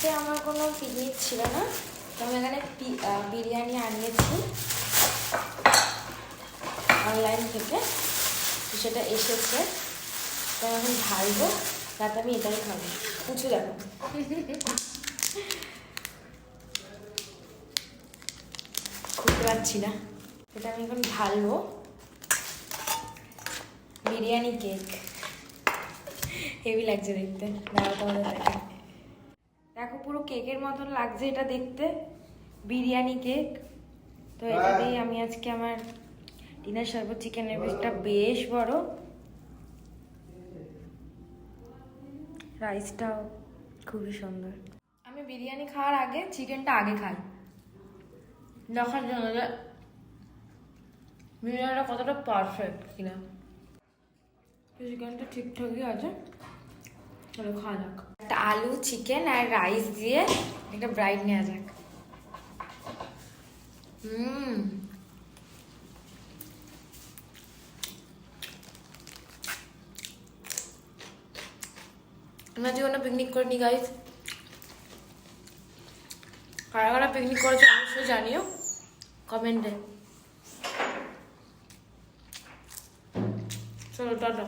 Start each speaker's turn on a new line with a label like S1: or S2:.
S1: আজকে আমার কোনো পিকনিক ছিল না, তো আমি এখানে বিরিয়ানি আনিয়েছি অনলাইন থেকে, তো সেটা এসেছে, তো এখন ঢালবো, রাতে আমি এটাই খাবো। পুছু দেখো, খুঁজতে পারছি না। এটা আমি এখন ঢালবো। বিরিয়ানি কেক হেভি লাগছে দেখতে, দাঁড়াও তোমাদের দেখে। দেখো পুরো কেকের মতন লাগছে এটা দেখতে, বিরিয়ানি কেক। তো এটা দিয়েই আমি আজকে আমার ডিনার সারবো। চিকেনের পিসটা বেশ বড়, রাইসটাও খুবই সুন্দর। আমি বিরিয়ানি খাওয়ার আগে চিকেনটা আগে খাই, দেখার জন্য যে বিরিয়ানিটা কতটা পারফেক্ট কিনা। চিকেনটা ঠিকঠাকই আছে, চলো খাওয়া যাক। একটা আলু, চিকেন আর রাইস দিয়ে একটা ব্রাইড নেওয়া যাক। আমরা জীবনে পিকনিক করিনি গাইস, কারা কারা পিকনিক করেছে অবশ্যই জানিও কমেন্টে। চলো টাটা।